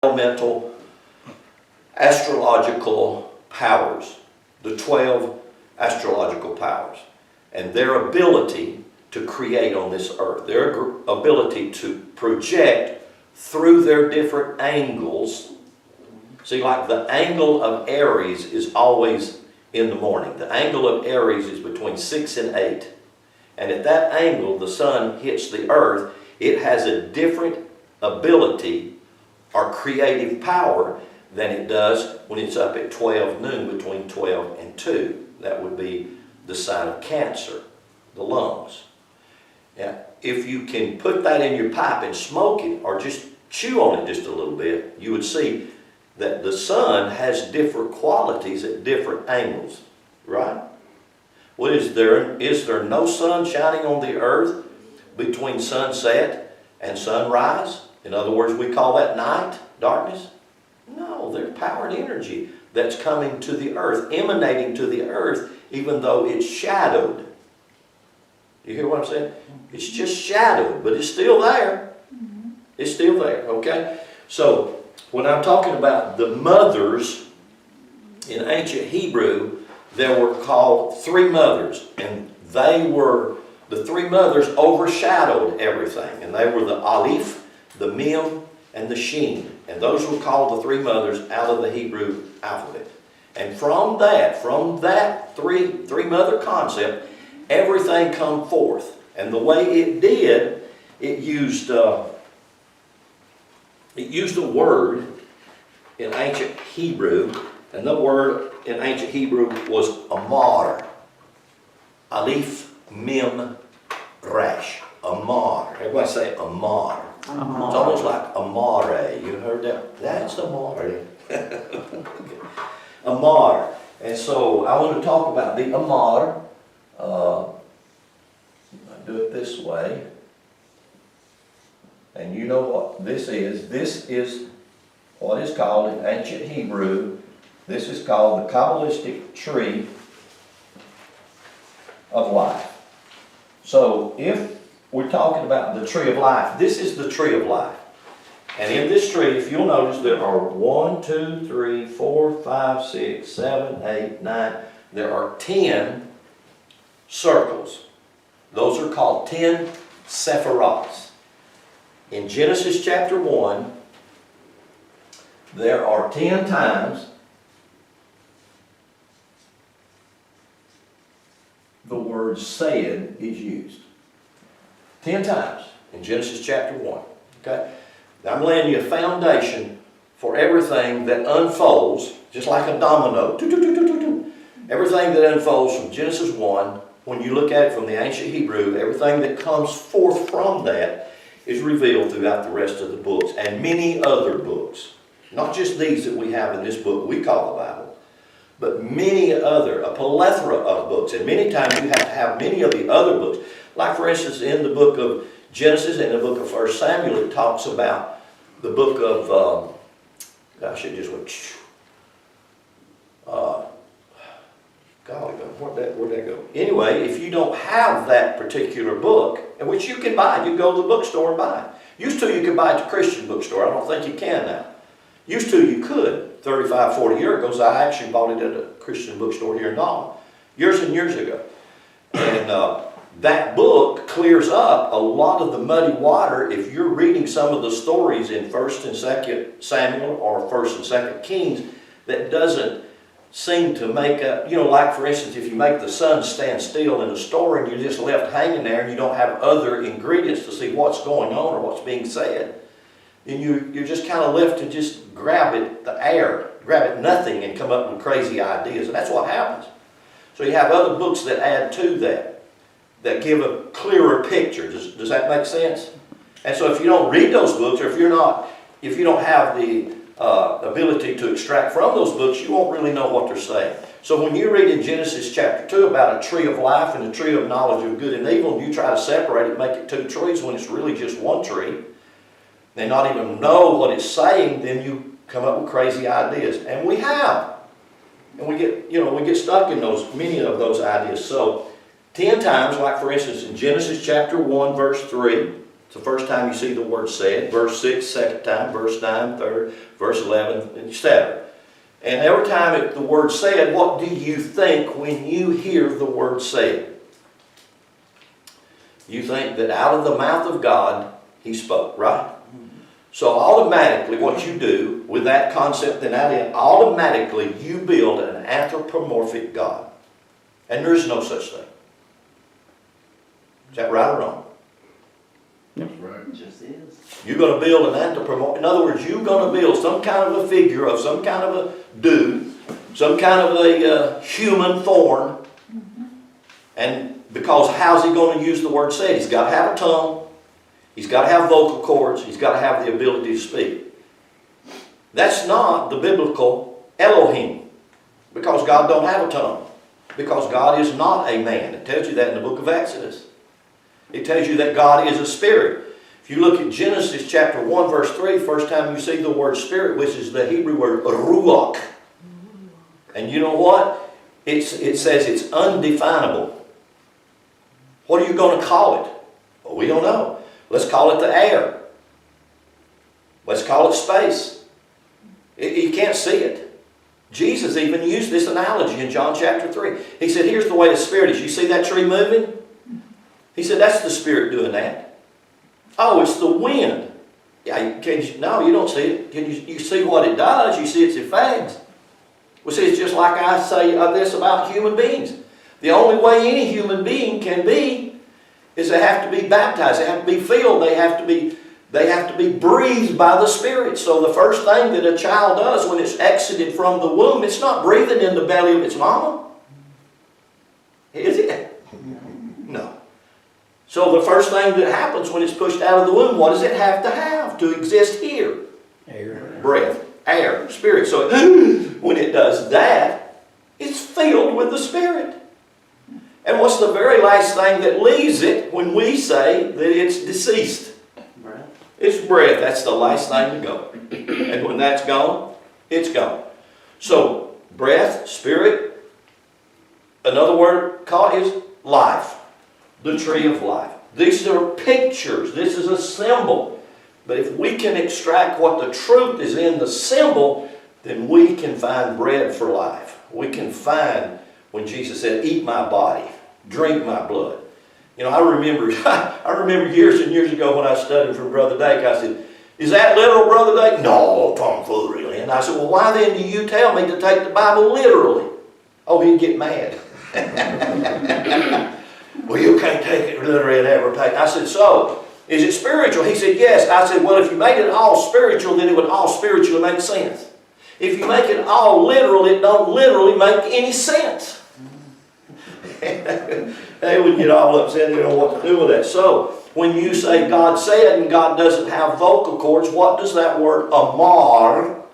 elemental astrological powers, the 12 astrological powers, and their ability to create on this earth, their ability to project through their different angles. See, like the angle of Aries is always in the morning. The angle of Aries is between 6 and 8. And at that angle, the sun hits the earth. It has a different ability or creative power than it does when it's up at 12 noon, between 12 and 2. That would be the sign of Cancer, the lungs. Now, if you can put that in your pipe and smoke it, or just chew on it just a little bit, you would see that the sun has different qualities at different angles, right? Well, is there no sun shining on the earth between sunset and sunrise? In other words, we call that night, darkness? No, there's power and energy that's coming to the earth, emanating to the earth, even though it's shadowed. You hear what I'm saying? It's just shadowed, but it's still there. It's still there, okay? So, when I'm talking about the mothers, in ancient Hebrew, there were called three mothers, and the three mothers overshadowed everything, and they were the Aleph, the Mem, and the Shin, and those were called the three mothers out of the Hebrew alphabet. And from that three mother concept, everything come forth. And the way it did, it used a word in ancient Hebrew, and the word in ancient Hebrew was Amar. Aleph, Mem, Resh. Amar. Everybody say Amar. Amar. It's almost like Amare. You heard that? That's Amare. Amar. And so I want to talk about the Amar. I'll do it this way. And you know what this is. This is what is called in ancient Hebrew, this is called the Kabbalistic tree of life. So if we're talking about the tree of life, this is the tree of life. And in this tree, if you'll notice, there are 1, 2, 3, 4, 5, 6, 7, 8, 9. There are 10 circles. Those are called 10 sephiroths. In Genesis chapter 1, there are 10 times the word said is used. 10 times in Genesis chapter 1. Okay? Now I'm laying you a foundation for everything that unfolds, just like a domino. Everything that unfolds from Genesis 1, when you look at it from the ancient Hebrew, everything that comes forth from that is revealed throughout the rest of the books and many other books. Not just these that we have in this book we call the Bible, but many other, a plethora of books. And many times you have to have many of the other books. Like for instance, in the book of Genesis and the book of 1 Samuel, it talks about the book of, gosh, it just went, golly, where'd that go? Anyway, if you don't have that particular book, which you can buy, you can go to the bookstore and buy it. Used to you could buy it at the Christian bookstore. I don't think you can now. Used to you could. 35, 40 years ago, I actually bought it at a Christian bookstore here in Dalton. Years and years ago. And that book clears up a lot of the muddy water if you're reading some of the stories in 1st and 2nd Samuel or 1st and 2nd Kings that doesn't seem to make up, like for instance, if you make the sun stand still in a store and you're just left hanging there and you don't have other ingredients to see what's going on or what's being said, then you're just kind of left to just grab at nothing and come up with crazy ideas. And that's what happens. So you have other books that add to that give a clearer picture. Does that make sense? And so if you don't read those books, or if you don't have the ability to extract from those books, you won't really know what they're saying. So when you read in Genesis chapter 2 about a tree of life and a tree of knowledge of good and evil, and you try to separate it, make it two trees when it's really just one tree, and not even know what it's saying, then you come up with crazy ideas. And we have. And we get stuck in many of those ideas. So 10 times, like for instance in Genesis chapter 1 verse 3, It's the first time you see the word said. Verse 6, second time. Verse 9, third. Verse 11, etc. And every time the word said, what do you think when you hear the word said? You think that out of the mouth of God, He spoke, right? So automatically what you do with that concept and that in, automatically you build an anthropomorphic God. And there is no such thing. Is that right or wrong? That's right. It just is. You're going to build an anthropomorphic. In other words, you're going to build some kind of a figure of some kind of a dude, some kind of a human form. And because how's he going to use the word said? He's got to have a tongue. He's got to have vocal cords. He's got to have the ability to speak. That's not the biblical Elohim. Because God don't have a tongue. Because God is not a man. It tells you that in the book of Exodus. It tells you that God is a spirit. If you look at Genesis chapter 1 verse 3, first time you see the word spirit, which is the Hebrew word ruach. And you know what? It says it's undefinable. What are you going to call it? Well, we don't know. Let's call it the air. Let's call it space. You can't see it. Jesus even used this analogy in John chapter 3. He said, here's the way the Spirit is. You see that tree moving? He said, that's the Spirit doing that. Oh, it's the wind. Yeah, no, you don't see it. You see what it does. You see its effects. Well, see, it's just like I say this about human beings. The only way any human being can be is they have to be baptized. They have to be filled. They have to be breathed by the Spirit. So the first thing that a child does when it's exited from the womb, it's not breathing in the belly of its mama. Is it? No. So the first thing that happens when it's pushed out of the womb, what does it have to exist here? Air. Breath, air, Spirit. So when it does that, it's filled with the Spirit. And what's the very last thing that leaves it when we say that it's deceased? Breath. It's breath. That's the last thing to go. And when that's gone, it's gone. So, breath, spirit, another word called is life. The tree of life. These are pictures. This is a symbol. But if we can extract what the truth is in the symbol, then we can find bread for life. We can find when Jesus said, eat my body, drink my blood. You know, I remember years and years ago when I studied from Brother Dake, I said, is that literal, Brother Dake? No, Tom Fuller, really. And I said, well, why then do you tell me to take the Bible literally? Oh, he'd get mad. Well, you can't take it literally and ever take it. I said, so, is it spiritual? He said, yes. I said, well, if you made it all spiritual, then it would all spiritually make sense. If you make it all literal, it don't literally make any sense. They would get all upset, they don't know what to do with that. So, when you say God said and God doesn't have vocal cords, what does that word amar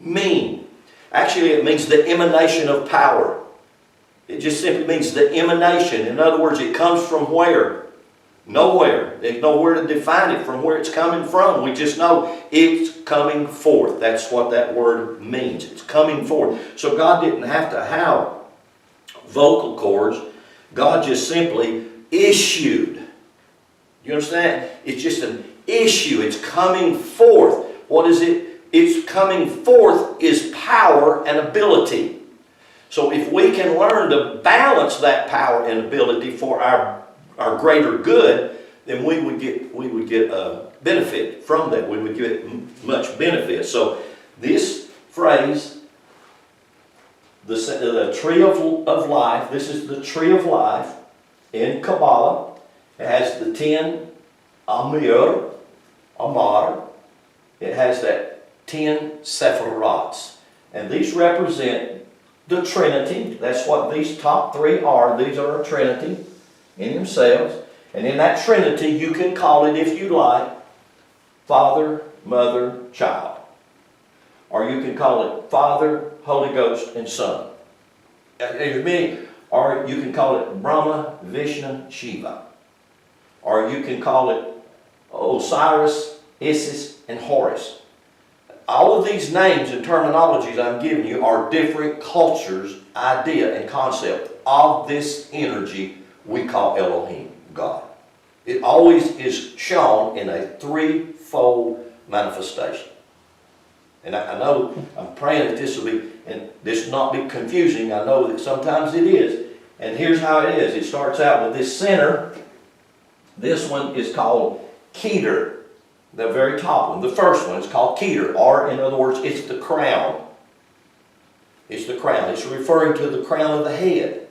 mean? Actually, it means the emanation of power. It just simply means the emanation. In other words, it comes from where? Nowhere. There's nowhere to define it from where it's coming from. We just know it's coming forth. That's what that word means. It's coming forth. So God didn't have to have vocal cords. God just simply issued. You understand? It's just an issue. It's coming forth. What is it? It's coming forth is power and ability. So if we can learn to balance that power and ability for our greater good, then we would get a benefit from that. We would get much benefit. So this phrase, the tree of life, this is the tree of life in Kabbalah. It has the 10 Amar. It has that 10 Sephirots. And these represent the Trinity. That's what these top three are. These are a Trinity in themselves. And in that Trinity, you can call it, if you like, Father, Mother, Child. Or you can call it Father, Holy Ghost, and Son. There's many. Or you can call it Brahma, Vishnu, Shiva. Or you can call it Osiris, Isis, and Horus. All of these names and terminologies I'm giving you are different cultures' idea and concept of this energy we call Elohim, God. It always is shown in a threefold manifestation. And I know, I'm praying that this will be, and this not be confusing. I know that sometimes it is. And here's how it is. It starts out with this center. This one is called Keter. The very top one. The first one is called Keter. Or, in other words, it's the crown. It's the crown. It's referring to the crown of the head.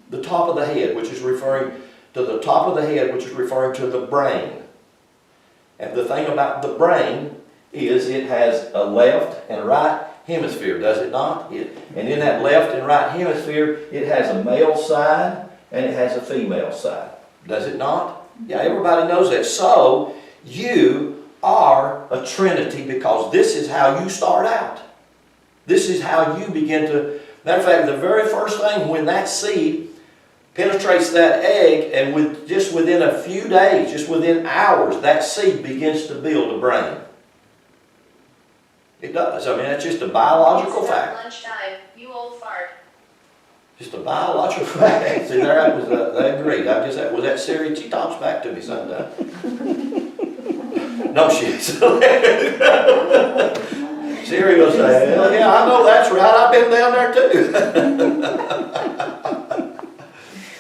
The top of the head, which is referring to the top of the head, which is referring to the brain. And the thing about the brain is it has a left and right hemisphere, does it not? And in that left and right hemisphere, it has a male side and it has a female side. Does it not? Yeah, everybody knows that. So, you are a Trinity because this is how you start out. This is how you begin to... Matter of fact, the very first thing when that seed penetrates that egg, and just within a few days, just within hours, that seed begins to build a brain. It does. I mean, that's just a biological fact. Lunchtime, you old fart. Just a biological fact. See, there I was. I agreed. I guess that was that Siri. She talks back to me sometimes. No, she isn't. Siri will say, "Hell yeah, I know that's right. I've been down there too."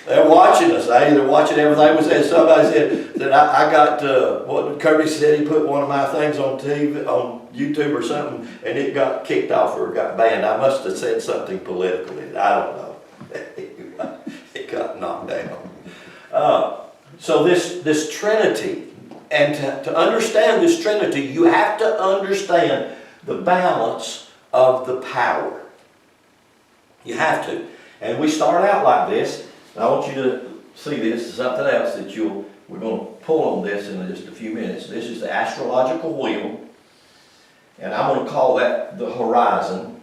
They're watching us. They're watching everything we said. Somebody said that I got, what Curtis said, he put one of my things on TV, on YouTube or something, and it got kicked off or got banned. I must have said something political in it. I don't know. It got knocked down. So this Trinity, and to understand this Trinity, you have to understand the balance of the power. You have to. And we start out like this. I want you to see this, something else that we're going to pull on this in just a few minutes. This is the astrological wheel, and I'm going to call that the horizon,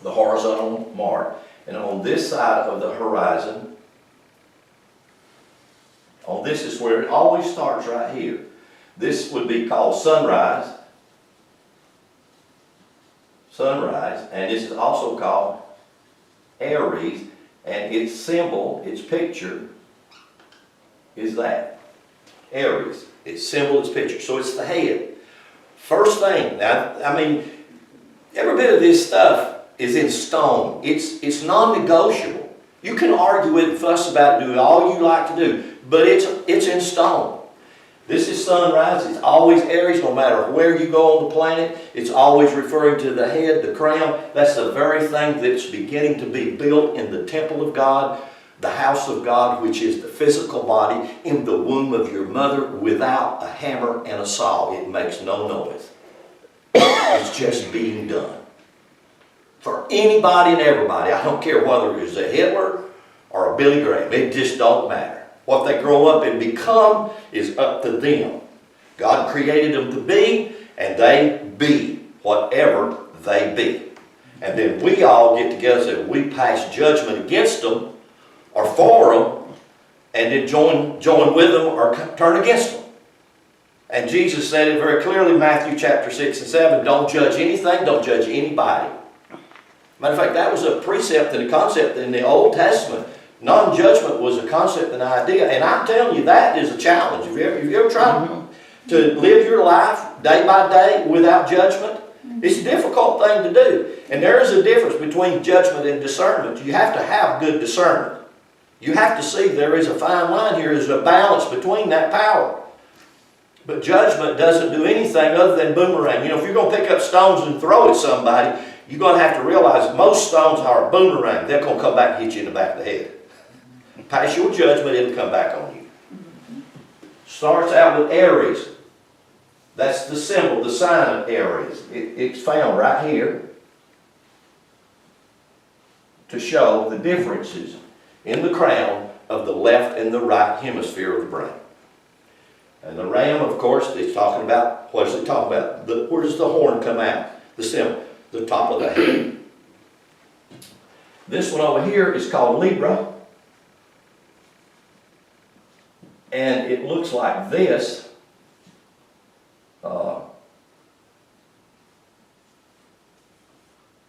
the horizontal mark. And on this side of the horizon, on this is where it always starts right here. This would be called sunrise, and this is also called Aries. And its symbol, its picture, is that. Aries. Its symbol, its picture. So it's the head. First thing, now, I mean, every bit of this stuff is in stone. It's non-negotiable. You can argue it and fuss about it, do all you like to do, but it's in stone. This is sunrise. It's always Aries, no matter where you go on the planet. It's always referring to the head, the crown. That's the very thing that's beginning to be built in the temple of God, the house of God, which is the physical body in the womb of your mother without a hammer and a saw. It makes no noise. It's just being done. For anybody and everybody, I don't care whether it's a Hitler or a Billy Graham. It just don't matter. What they grow up and become is up to them. God created them to be, and they be whatever they be. And then we all get together and we pass judgment against them or for them, and then join with them or turn against them. And Jesus said it very clearly in Matthew chapter 6 and 7, don't judge anything, don't judge anybody. Matter of fact, that was a precept and a concept in the Old Testament. Non-judgment was a concept and idea, and I'm telling you, that is a challenge. Have you ever tried to live your life day by day without judgment? It's a difficult thing to do. And there is a difference between judgment and discernment. You have to have good discernment. You have to see there is a fine line here. There's a balance between that power. But judgment doesn't do anything other than boomerang. You know, if you're going to pick up stones and throw at somebody, you're going to have to realize most stones are a boomerang. They're going to come back and hit you in the back of the head. Pass your judgment, it'll come back on you. Starts out with Aries. That's the symbol, the sign of Aries. It's found right here to show the differences in the crown of the left and the right hemisphere of the brain. And the ram, of course, it's talking about, what is it talking about? Where does the horn come out? The symbol, the top of the head. This one over here is called Libra. And it looks like this.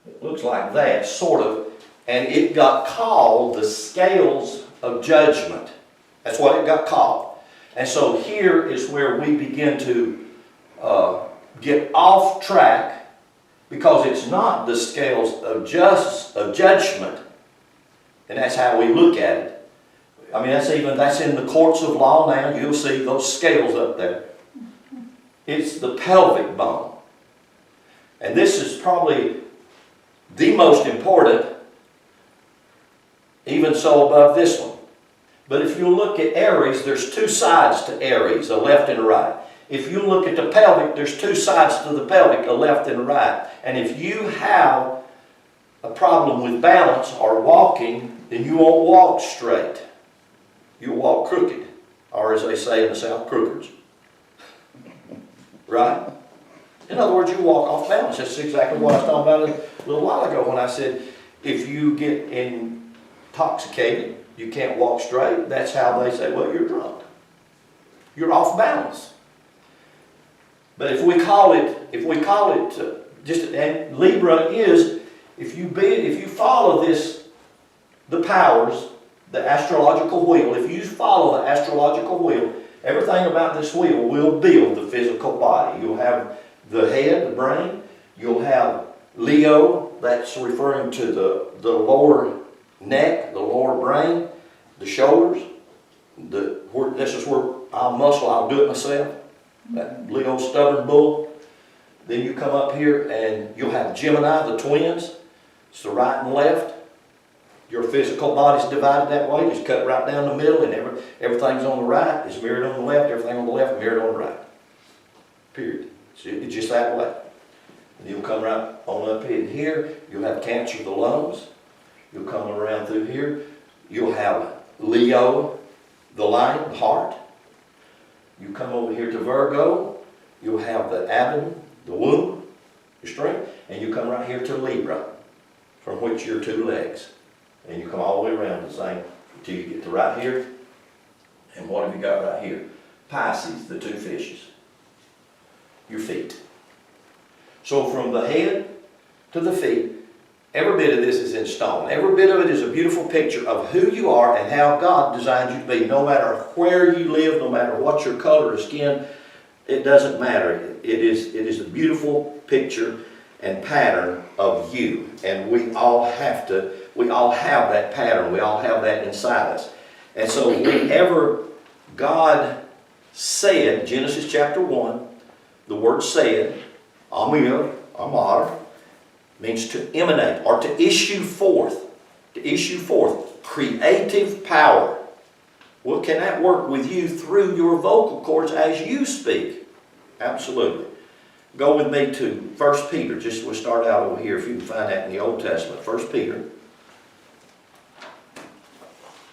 It looks like that, sort of. And it got called the scales of judgment. That's what it got called. And so here is where we begin to get off track, because it's not the scales of judgment, and that's how we look at it. I mean, that's in the courts of law now. You'll see those scales up there. It's the pelvic bone. And this is probably the most important, even so above this one. But if you look at Aries, there's two sides to Aries, a left and a right. If you look at the pelvic, there's two sides to the pelvic, a left and a right. And if you have a problem with balance or walking, then you won't walk straight. You'll walk crooked, or as they say in the South, crookers. Right? In other words, you walk off balance. That's exactly what I was talking about a little while ago when I said, if you get intoxicated, you can't walk straight. That's how they say, well, you're drunk. You're off balance. But if we call it and Libra is, if you follow the powers, the astrological wheel, if you follow the astrological wheel, everything about this wheel will build the physical body. You'll have the head, the brain. You'll have Leo, that's referring to the lower neck, the lower brain, the shoulders. This is where I'll do it myself. That Leo stubborn bull. Then you come up here and you'll have Gemini, the twins. It's the right and left. Your physical body's divided that way. Just cut right down the middle, and everything's on the right is mirrored on the left. Everything on the left mirrored on the right. Period. It's just that way. And you'll come right on up in here. You'll have Cancer of the lungs. You'll come around through here. You'll have Leo, the lion, the heart. You come over here to Virgo. You'll have the abdomen, the womb, your strength. And you come right here to Libra, from which your two legs. And you come all the way around the same until you get to right here. And what have you got right here? Pisces, the two fishes. Your feet. So from the head to the feet, every bit of this is in stone. Every bit of it is a beautiful picture of who you are and how God designed you to be. No matter where you live, no matter what your color of skin, it doesn't matter. It is a beautiful picture and pattern of you. And we all have that pattern. We all have that inside us. And so whenever God said, Genesis chapter 1, the word said, Amir, Amar, means to emanate or to issue forth. To issue forth creative power. Well, can that work with you through your vocal cords as you speak? Absolutely. Go with me to 1 Peter. We'll start out over here if you can find that in the Old Testament. 1 Peter.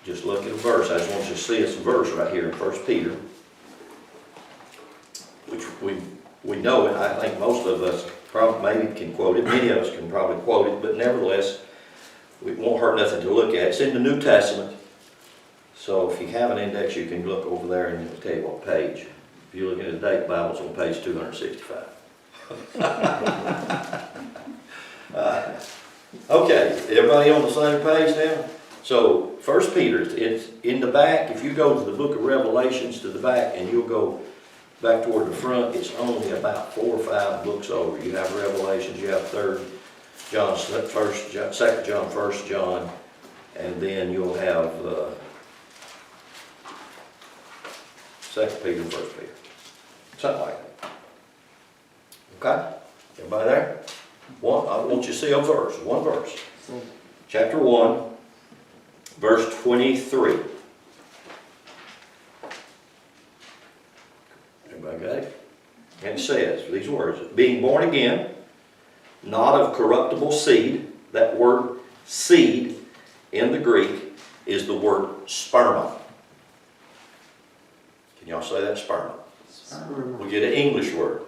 Just look at a verse. I just want you to see this verse right here in 1 Peter. Which we know it. I think most of us probably maybe can quote it. Many of us can probably quote it. But nevertheless, it won't hurt nothing to look at. It's in the New Testament. So if you have an index, you can look over there and it'll tell you what page. If you look at the date Bible, it's on page 265. Okay, everybody on the same page now? So 1 Peter, it's in the back. If you go to the book of Revelations to the back and you'll go back toward the front, it's only about 4 or 5 books over. You have Revelations, you have 3rd John, 2nd John, 1st John, and then you'll have 2nd Peter, 1st Peter. Something like that. Okay? Everybody there? I want you to see a verse, one verse. Chapter 1, verse 23. Everybody got it? And it says these words, being born again, not of corruptible seed. That word seed in the Greek is the word sperma. Can y'all say that? Sperma. We get an English word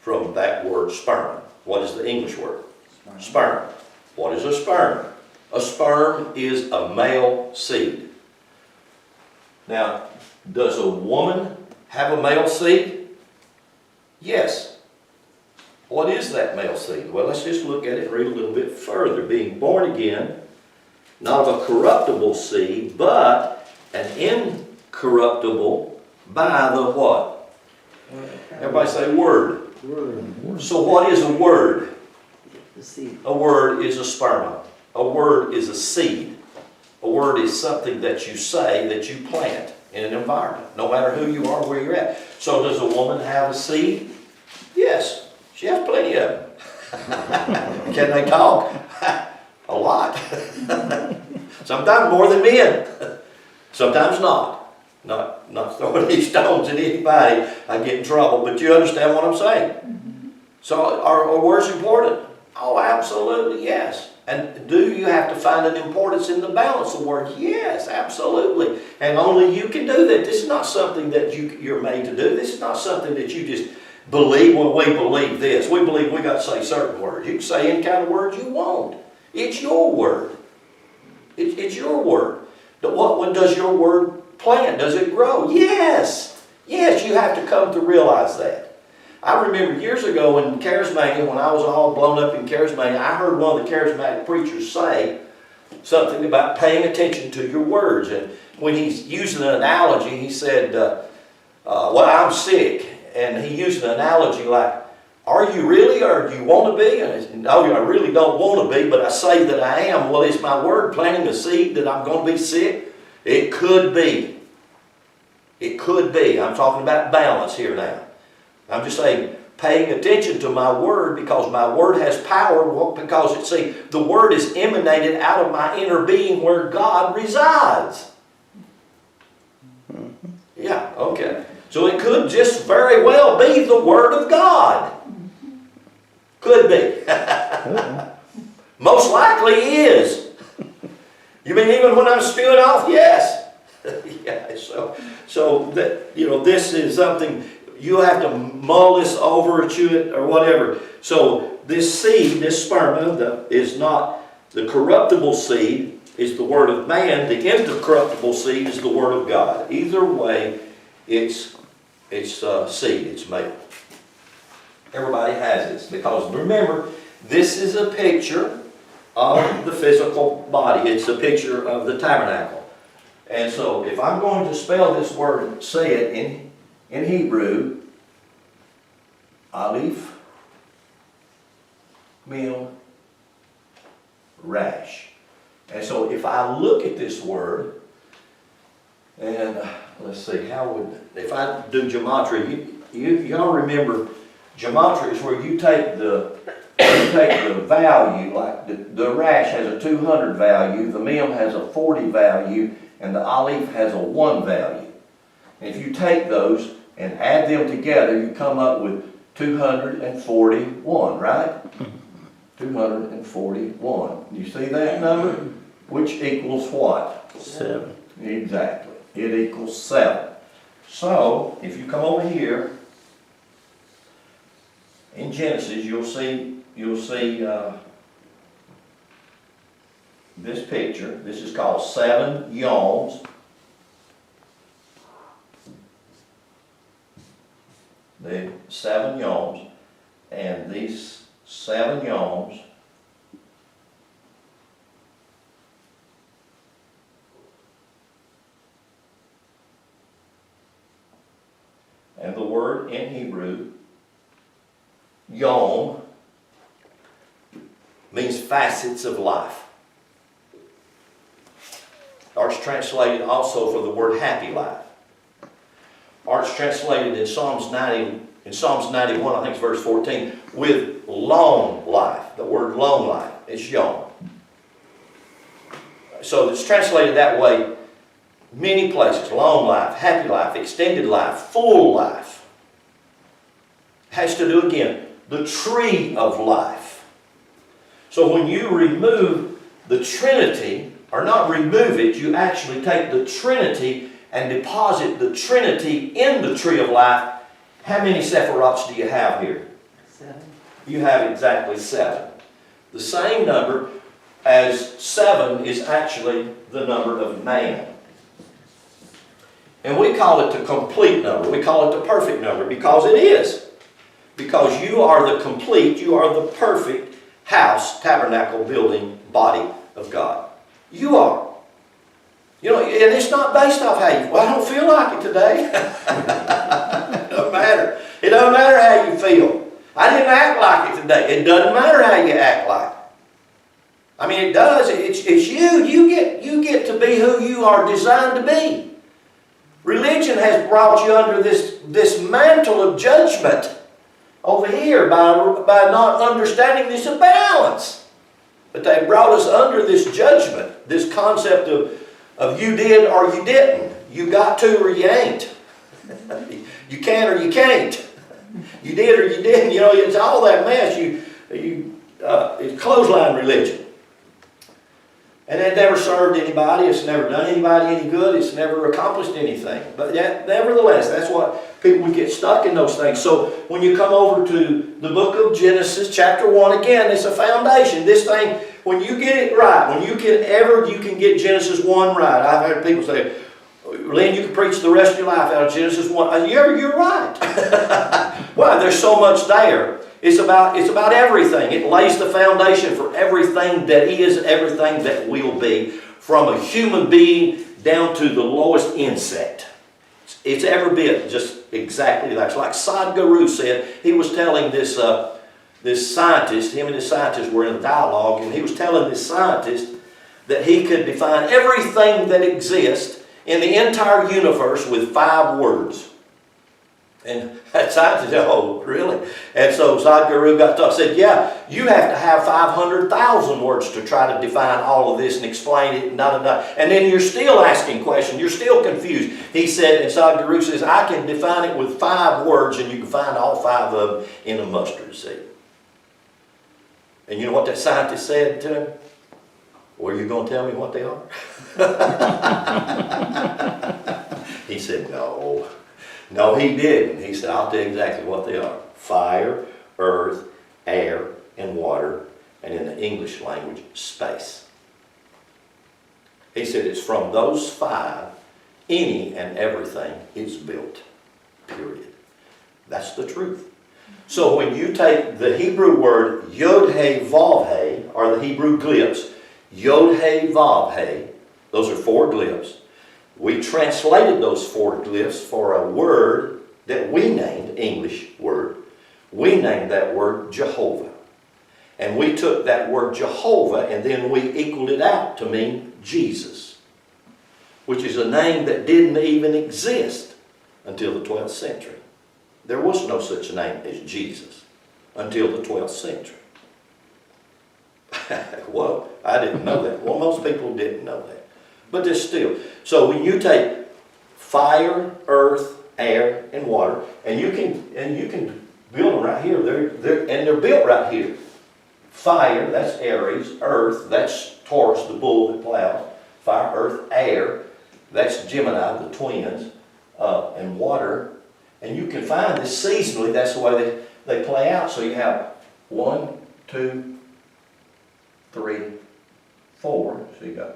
from that word sperm. What is the English word? Sperm. What is a sperm? A sperm is a male seed. Now, does a woman have a male seed? Yes. What is that male seed? Well, let's just look at it and read a little bit further. Being born again, not of a corruptible seed, but an incorruptible, by the what? Everybody say word. Word. So what is a word? The seed. A word is a sperma. A word is a seed. A word is something that you say, that you plant in an environment, no matter who you are, where you're at. So does a woman have a seed? Yes, she has plenty of them. Can they talk? A lot. Sometimes more than men. Sometimes not. Not throwing any stones at anybody. I get in trouble, but you understand what I'm saying. So are words important? Oh, absolutely, yes. And do you have to find an importance in the balance of words? Yes, absolutely. And only you can do that. This is not something that you're made to do. This is not something that you just believe. Well, we believe this. We believe we got to say certain words. You can say any kind of words you want. It's your word. It's your word. What does your word plant? Does it grow? Yes. Yes, you have to come to realize that. I remember years ago in Charismania, when I was all blown up in Charismania, I heard one of the charismatic preachers say something about paying attention to your words. And when he's using an analogy, he said, well, I'm sick. And he used an analogy like, are you really, or do you want to be? And I said, no, I really don't want to be, but I say that I am. Well, is my word planting a seed that I'm going to be sick? It could be. It could be. I'm talking about balance here now. I'm just saying, paying attention to my word, because my word has power. Well, because the word is emanated out of my inner being where God resides. Yeah, okay. So it could just very well be the word of God. Could be. Most likely is. You mean even when I'm spewing off? Yes. Yeah. So that, this is something. You have to mull this over, chew it, or whatever. So this seed, this sperma, is not the corruptible seed, is the word of man. The incorruptible seed is the word of God. Either way, it's seed. It's made. Everybody has this, because remember, this is a picture of the physical body. It's a picture of the tabernacle. And so, if I'm going to spell this word, say it in Hebrew, Aleph, Mem, Rash. And so if I look at this word, and let's see, if I do gematria, y'all remember, gematria is where you take the value, like the Rash has a 200 value, the Mem has a 40 value, and the Aleph has a 1 value. And if you take those and add them together, you come up with 241, right? 241. You see that number? Which equals what? 7. Exactly. It equals 7. So, if you come over here, in Genesis, you'll see this picture. This is called 7 yoms. The 7 yoms, and these 7 yoms and the word in Hebrew, yom, means facets of life. Or it's translated also for the word happy life. Or it's translated in Psalms 91, I think it's verse 14, with long life. The word long life is yom. So it's translated that way many places. Long life, happy life, extended life, full life. Has to do, again, the tree of life. So when you remove the Trinity, or not remove it, you actually take the Trinity and deposit the Trinity in the tree of life. How many sephirots do you have here? 7. You have exactly 7. The same number as 7 is actually the number of man. And we call it the complete number. We call it the perfect number because it is. Because you are the complete, you are the perfect house, tabernacle, building, body of God. You are. You know, and it's not based off how you, well, I don't feel like it today. It doesn't matter. It doesn't matter how you feel. I didn't act like it today. It doesn't matter how you act like it. I mean, it does. It's you. You get to be who you are designed to be. Religion has brought you under this mantle of judgment over here by not understanding this balance. But they brought us under this judgment, this concept of you did or you didn't. You got to or you ain't. You can or you can't. You did or you didn't. You know, it's all that mess. It's clothesline religion. And it never served anybody. It's never done anybody any good. It's never accomplished anything. But yet, nevertheless, that's what people would get stuck in those things. So when you come over to the book of Genesis, chapter 1, again, it's a foundation. This thing, when you get it right, when you can get Genesis 1 right. I've heard people say, Lynn, you can preach the rest of your life out of Genesis 1. You're right. Why? There's so much there. It's about everything. It lays the foundation for everything that is, everything that will be, from a human being down to the lowest insect. It's every bit just exactly that. It's like Sadhguru said. He was telling this scientist, him and his scientist were in a dialogue, and he was telling this scientist that he could define everything that exists in the entire universe with 5 words. And that scientist said, oh, really? And so Sadhguru got to said, yeah, you have to have 500,000 words to try to define all of this and explain it, and da-da-da. And then you're still asking questions. You're still confused. He said, and Sadhguru says, I can define it with 5 words, and you can find all 5 of them in a mustard seed. And you know what that scientist said to him? Well, are you going to tell me what they are? He said, no. No, he didn't. He said, I'll tell you exactly what they are. Fire, earth, air, and water, and in the English language, space. He said it's from those 5, any and everything is built. Period. That's the truth. So when you take the Hebrew word Yod-Heh-Vav-Heh, or the Hebrew glyphs, Yod-Heh-Vav-Heh, those are 4 glyphs. We translated those 4 glyphs for a word that we named, English word. We named that word Jehovah. And we took that word Jehovah and then we equaled it out to mean Jesus, which is a name that didn't even exist until the 12th century. There was no such name as Jesus until the 12th century. Whoa, I didn't know that. Well, most people didn't know that. But there's still. So when you take fire, earth, air, and water, and you can build them right here. They're built right here. Fire, that's Aries. Earth, that's Taurus, the bull that plows. Fire, earth, air, that's Gemini, the twins, and water. And you can find this seasonally. That's the way they play out. So you have 1, 2, 3, 4. So you got.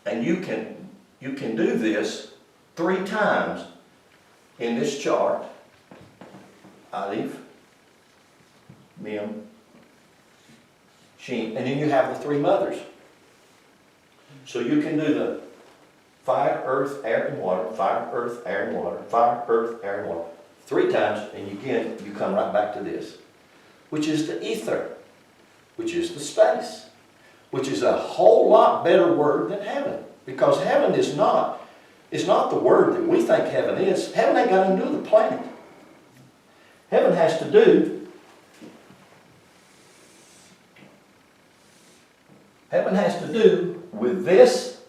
And you can do this 3 times in this chart. Aleph, Mem, Shin, and then you have the 3 mothers. So you can do the fire, earth, air, and water, fire, earth, air, and water, fire, earth, air, and water. 3 times, and again, you come right back to this, which is the ether, which is the space, which is a whole lot better word than heaven. Because heaven is not the word that we think heaven is. Heaven ain't got anything to do with the planet. Heaven has to do with this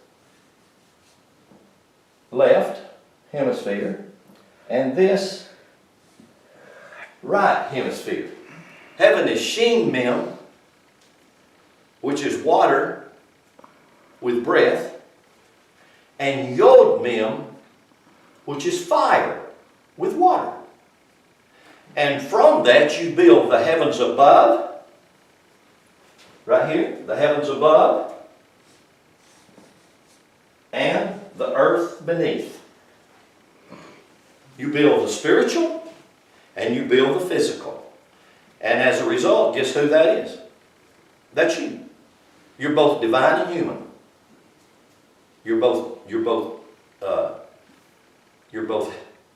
left hemisphere and this right hemisphere. Heaven is Shin Mem, which is water with breath, and Yod Mem, which is fire with water. And from that you build the heavens above, right here, the heavens above, and the earth beneath. You build the spiritual, and you build the physical. And as a result, guess who that is? That's you. You're both divine and human. You're both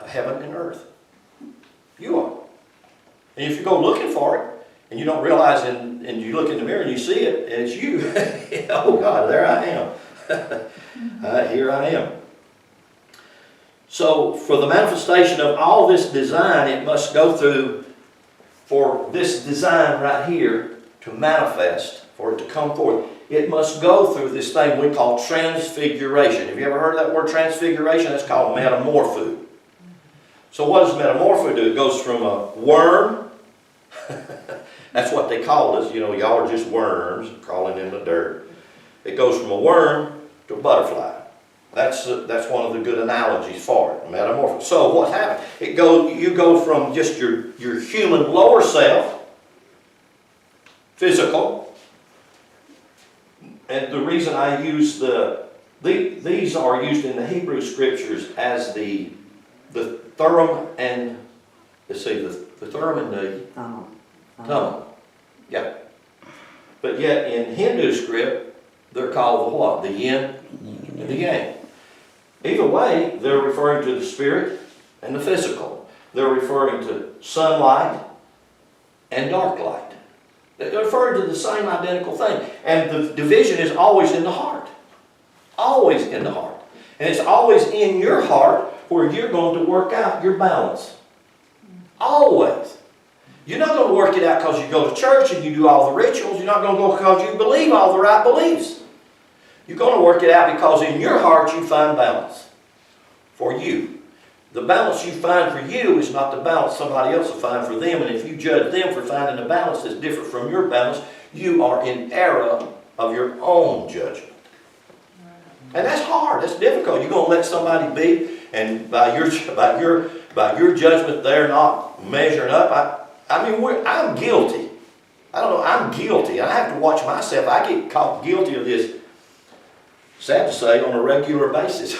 heaven and earth. You are. And if you go looking for it, and you don't realize it, and you look in the mirror and you see it, and it's you. Oh God, there I am. Here I am. So for the manifestation of all this design, it must go through, for this design right here to manifest, for it to come forth, it must go through this thing we call transfiguration. Have you ever heard of that word transfiguration? That's called metamorpho. So what does metamorpho do? It goes from a worm. That's what they call us. You know, y'all are just worms crawling in the dirt. It goes from a worm to a butterfly. That's one of the good analogies for it, metamorphosis. So what happened? You go from just your human lower self, physical, and the reason I use these are used in the Hebrew scriptures as the Thurim and, let's see, the Thurim and the Tum. Yeah. But yet in Hindu script, they're called the what? The yin and the yang. Either way, they're referring to the spirit and the physical. They're referring to sunlight and dark light. They're referring to the same identical thing. And the division is always in the heart. Always in the heart. And it's always in your heart where you're going to work out your balance. Always. You're not going to work it out because you go to church and you do all the rituals. You're not going to go because you believe all the right beliefs. You're going to work it out because in your heart you find balance for you. The balance you find for you is not the balance somebody else will find for them. And if you judge them for finding a balance that's different from your balance, you are in error of your own judgment. And that's hard. That's difficult. You're going to let somebody be, and by your judgment, they're not measuring up. I'm guilty. I don't know. I'm guilty. I have to watch myself. I get caught guilty of this, sad to say, on a regular basis.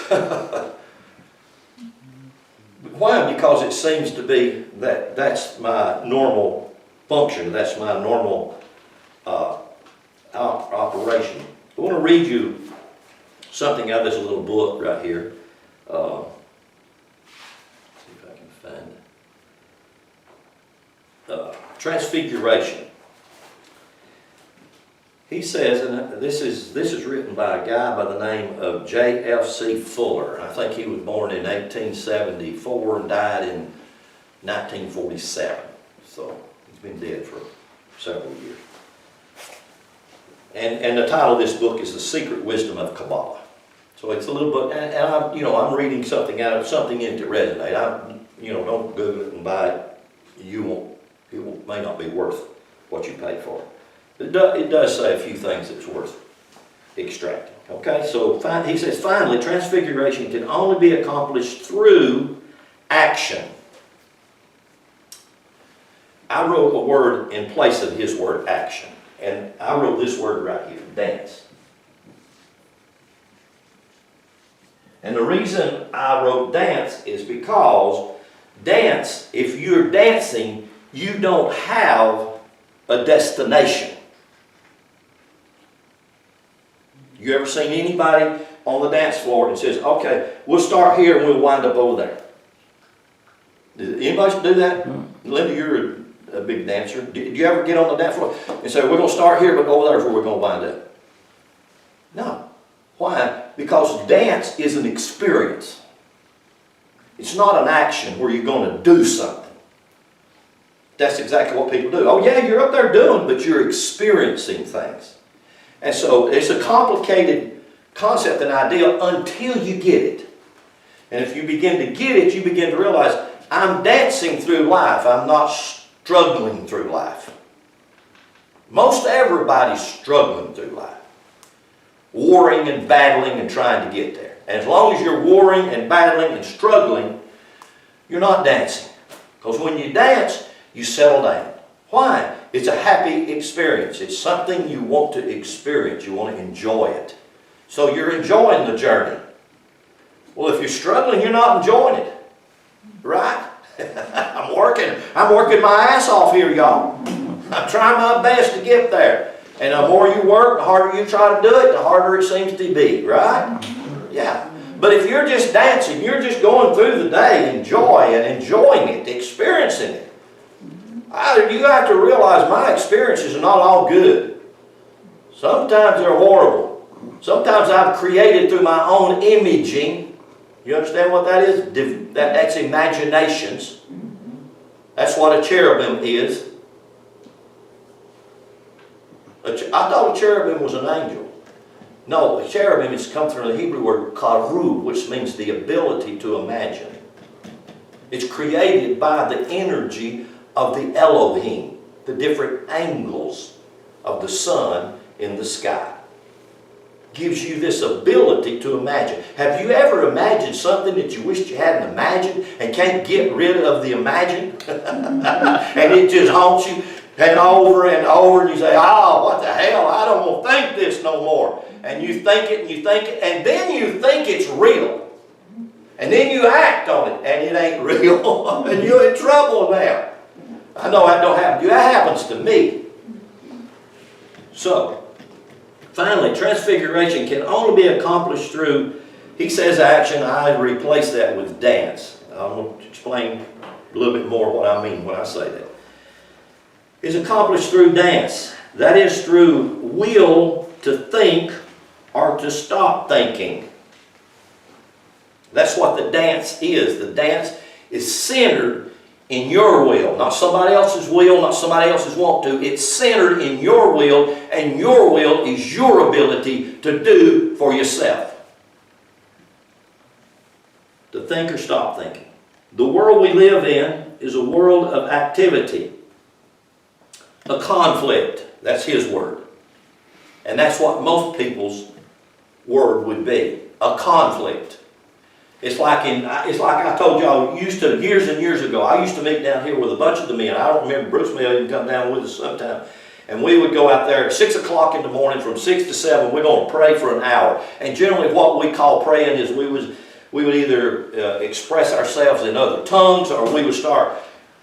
Why? Because it seems to be that's my normal function. That's my normal operation. I want to read you something out of this little book right here. See if I can find it. Transfiguration. He says, and this is written by a guy by the name of J.F.C. Fuller. I think he was born in 1874 and died in 1947. So he's been dead for several years. And the title of this book is The Secret Wisdom of Kabbalah. So it's a little book, and I'm reading something out of something in it to resonate. Don't Google it and buy it. It may not be worth what you paid for it. It does say a few things that's worth extracting. Okay, so he says, finally, transfiguration can only be accomplished through action. I wrote a word in place of his word action. And I wrote this word right here, dance. And the reason I wrote dance is because dance, if you're dancing, you don't have a destination. You ever seen anybody on the dance floor that says, okay, we'll start here and we'll wind up over there? Did anybody do that? Linda, you're a big dancer. Did you ever get on the dance floor and say, we're going to start here, but over there is where we're going to wind up? No. Why? Because dance is an experience. It's not an action where you're going to do something. That's exactly what people do. Oh yeah, you're up there doing, but you're experiencing things. And so it's a complicated concept and idea until you get it. And if you begin to get it, you begin to realize, I'm dancing through life. I'm not struggling through life. Most everybody's struggling through life. Warring and battling and trying to get there. And as long as you're warring and battling and struggling, you're not dancing. Because when you dance, you settle down. Why? It's a happy experience. It's something you want to experience. You want to enjoy it. So you're enjoying the journey. Well, if you're struggling, you're not enjoying it. Right? I'm working my ass off here, y'all. I'm trying my best to get there. And the more you work, the harder you try to do it, the harder it seems to be, right? Yeah. But if you're just dancing, you're just going through the day, enjoying it, experiencing it. You have to realize my experiences are not all good. Sometimes they're horrible. Sometimes I've created through my own imaging. You understand what that is? That's imaginations. That's what a cherubim is. I thought a cherubim was an angel. No, a cherubim has come from the Hebrew word karub, which means the ability to imagine. It's created by the energy of the Elohim, the different angles of the sun in the sky. Gives you this ability to imagine. Have you ever imagined something that you wished you hadn't imagined and can't get rid of the imagine? And it just haunts you and over, and you say, oh, what the hell, I don't want to think this no more. And you think it, and then you think it's real. And then you act on it, and it ain't real. And you're in trouble now. I know that don't happen to you. That happens to me. So, finally, transfiguration can only be accomplished through, he says action, I replace that with dance. I'm going to explain a little bit more what I mean when I say that. Is accomplished through dance. That is through will to think or to stop thinking. That's what the dance is. The dance is centered in your will, not somebody else's will, not somebody else's want to. It's centered in your will, and your will is your ability to do for yourself. To think or stop thinking. The world we live in is a world of activity. A conflict. That's his word. And that's what most people's word would be. A conflict. It's like I told y'all, years and years ago, I used to meet down here with a bunch of the men. I don't remember, Bruce may even come down with us sometime. And we would go out there at 6 o'clock in the morning, from 6 to 7, we're going to pray for an hour. And generally what we call praying is we would either express ourselves in other tongues, or we would start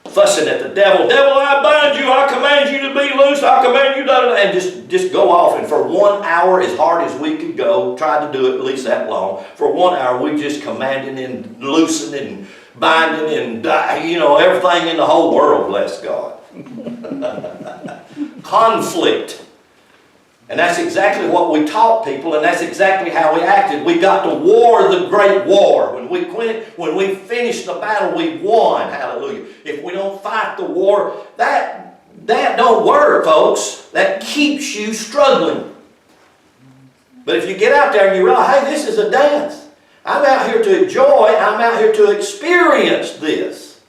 fussing at the devil. Devil, I bind you, I command you to be loose, I command you to, and just go off. And for 1 hour, as hard as we could go, tried to do it at least that long, for 1 hour we just commanding and loosening and binding and, everything in the whole world, bless God. Conflict. And that's exactly what we taught people, and that's exactly how we acted. We got to war the great war. When we finished the battle, we won. Hallelujah. If we don't fight the war, that don't work, folks. That keeps you struggling. But if you get out there and you realize, hey, this is a dance. I'm out here to enjoy. I'm out here to experience this.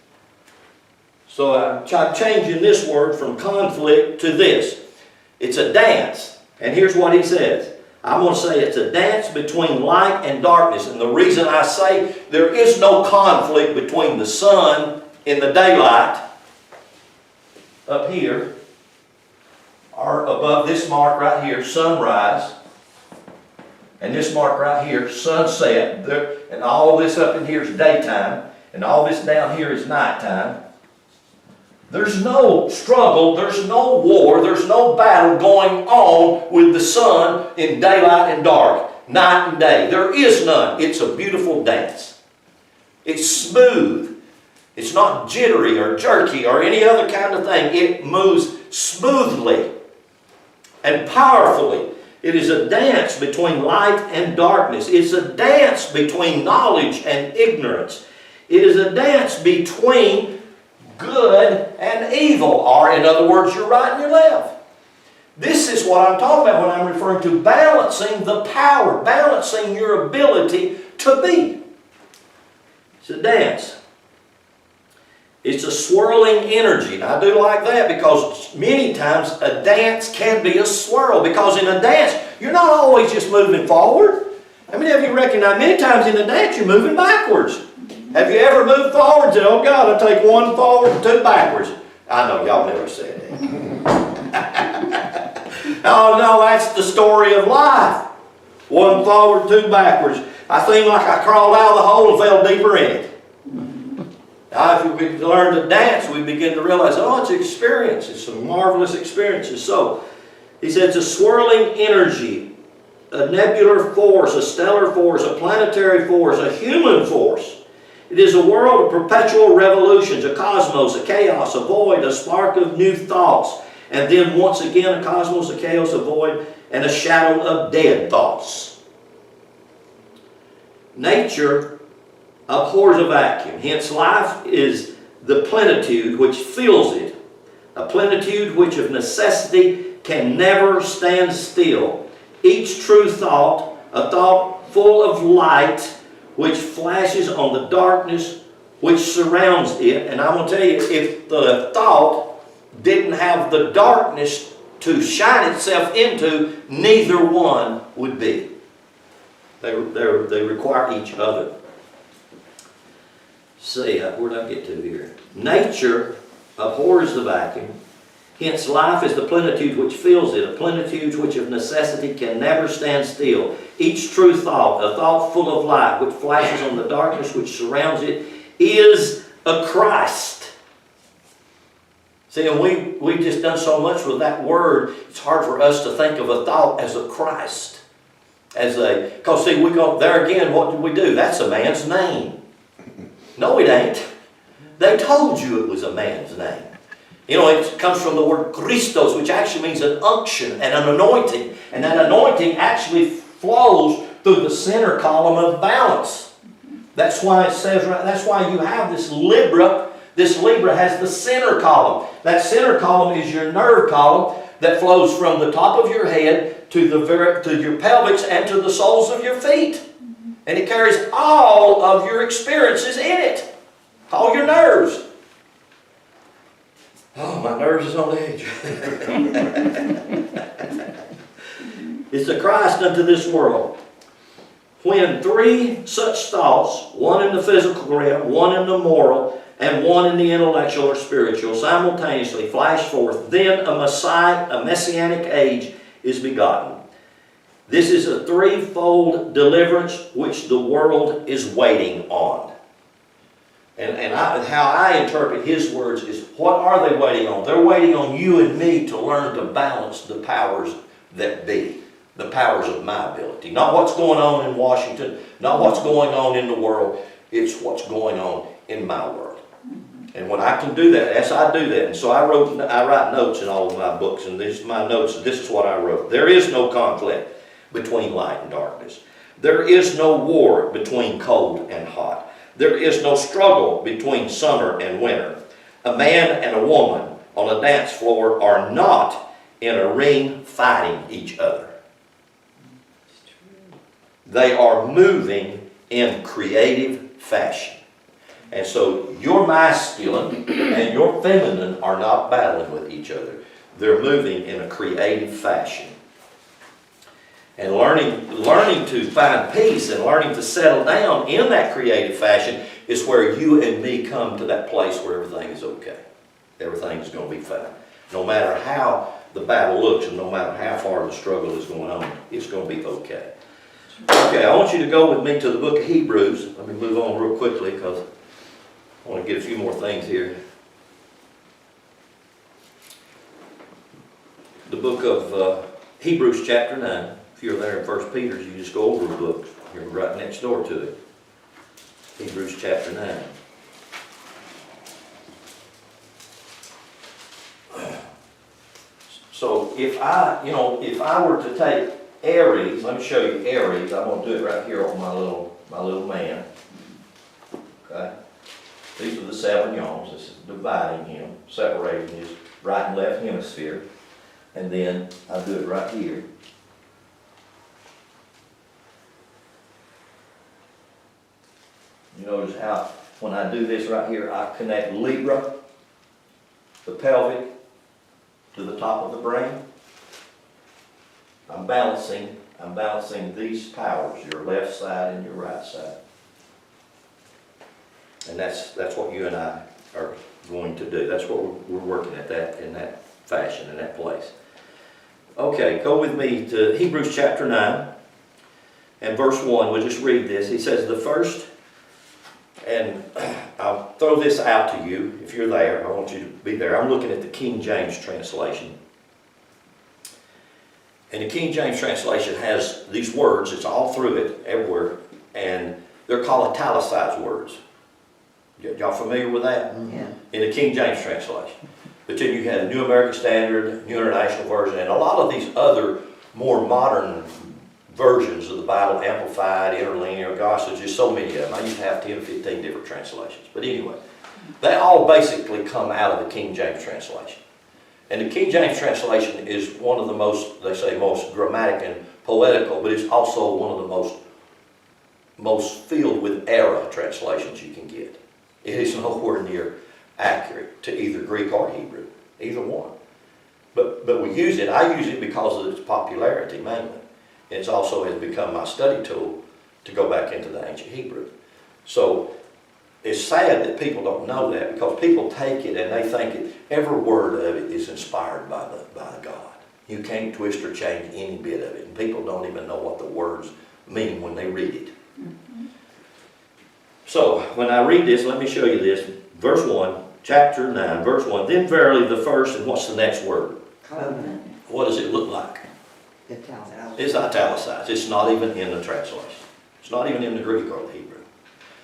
So I'm changing this word from conflict to this. It's a dance. And here's what he says. I'm going to say it's a dance between light and darkness. And the reason I say there is no conflict between the sun in the daylight up here, or above this mark right here, sunrise, and this mark right here, sunset, and all this up in here is daytime, and all this down here is nighttime. There's no struggle, there's no war, there's no battle going on with the sun in daylight and dark, night and day. There is none. It's a beautiful dance. It's smooth. It's not jittery or jerky or any other kind of thing. It moves smoothly and powerfully. It is a dance between light and darkness. It's a dance between knowledge and ignorance. It is a dance between good and evil, or in other words, your right and your left. This is what I'm talking about when I'm referring to balancing the power, balancing your ability to be. It's a dance. It's a swirling energy. And I do like that because many times a dance can be a swirl, because in a dance, you're not always just moving forward. How many of you recognize many times in a dance you're moving backwards? Have you ever moved forward and said, oh God, I'll take 1 forward and 2 backwards? I know y'all never said that. Oh no, that's the story of life. 1 forward, 2 backwards. I seemed like I crawled out of the hole and fell deeper in it. Now if we learn to dance, we begin to realize, oh, it's an experience. It's some marvelous experiences. So, He said it's a swirling energy, a nebular force, a stellar force, a planetary force, a human force. It is a world of perpetual revolutions, a cosmos, a chaos, a void, a spark of new thoughts, and then once again a cosmos, a chaos, a void, and a shadow of dead thoughts. Nature abhors a vacuum. Hence, life is the plenitude which fills it, a plenitude which of necessity can never stand still. Each true thought, a thought full of light, which flashes on the darkness which surrounds it. And I'm going to tell you, if the thought didn't have the darkness to shine itself into, neither one would be. They require each other. See, where did I get to here? Nature abhors the vacuum. Hence, life is the plenitude which fills it, a plenitude which of necessity can never stand still. Each true thought, a thought full of light, which flashes on the darkness which surrounds it, is a Christ. See, and we just done so much with that word, it's hard for us to think of a thought as a Christ. Because see, we go, there again, what did we do? That's a man's name. No, it ain't. They told you it was a man's name. You know, it comes from the word Christos, which actually means an unction and an anointing. And that anointing actually flows through the center column of balance. That's why it says, that's why you have this Libra. This Libra has the center column. That center column is your nerve column that flows from the top of your head to your pelvis and to the soles of your feet. And it carries all of your experiences in it. All your nerves. Oh, my nerves is on the edge. It's a Christ unto this world. When three such thoughts, one in the physical realm, one in the moral, and one in the intellectual or spiritual, simultaneously flash forth, then a messianic age is begotten. This is a threefold deliverance which the world is waiting on. And how I interpret his words is, what are they waiting on? They're waiting on you and me to learn to balance the powers that be. The powers of my ability. Not what's going on in Washington, not what's going on in the world. It's what's going on in my world. And when I can do that, yes, I do that. And so I write notes in all of my books, and these are my notes, and this is what I wrote. There is no conflict between light and darkness. There is no war between cold and hot. There is no struggle between summer and winter. A man and a woman on a dance floor are not in a ring fighting each other. They are moving in creative fashion. And so your masculine and your feminine are not battling with each other. They're moving in a creative fashion. And learning to find peace and learning to settle down in that creative fashion is where you and me come to that place where everything is okay. Everything is going to be fine. No matter how the battle looks and no matter how far the struggle is going on, it's going to be okay. Okay, I want you to go with me to the book of Hebrews. Let me move on real quickly because I want to get a few more things here. The book of Hebrews chapter 9. If you're there in 1 Peter, you just go over the book. You're right next door to it. Hebrews chapter 9. So if I were to take Aries, let me show you Aries. I'm going to do it right here on my little man. Okay. These are the 7 yawns. This is dividing him, separating his right and left hemisphere. And then I do it right here. You notice how when I do this right here, I connect Libra, the pelvic, to the top of the brain. I'm balancing these powers, your left side and your right side. And that's what you and I are going to do. That's what we're working at, that in that fashion, in that place. Okay, go with me to Hebrews chapter 9 and verse 1. We'll just read this. He says, the first, and I'll throw this out to you if you're there. I want you to be there. I'm looking at the King James translation. And the King James translation has these words, it's all through it, everywhere, and they're called italicized words. Y'all familiar with that? Yeah. In the King James translation. But then you had the New American Standard, New International Version, and a lot of these other more modern versions of the Bible, Amplified, Interlinear, gosh, there's just so many of them. I used to have 10 or 15 different translations. But anyway, they all basically come out of the King James translation. And the King James translation is one of the most, they say, most grammatic and poetical, but it's also one of the most filled with error translations you can get. It is nowhere near accurate to either Greek or Hebrew, either one. But we use it, I use it because of its popularity mainly. It's also has become my study tool to go back into the ancient Hebrew. So it's sad that people don't know that, because people take it and they think every word of it is inspired by God. You can't twist or change any bit of it. And people don't even know what the words mean when they read it. So when I read this, let me show you this. Verse 1, chapter 9, verse 1. Then verily the first, and what's the next word? Covenant. What does it look like? Italicized. It's italicized. It's not even in the translation. It's not even in the Greek or the Hebrew.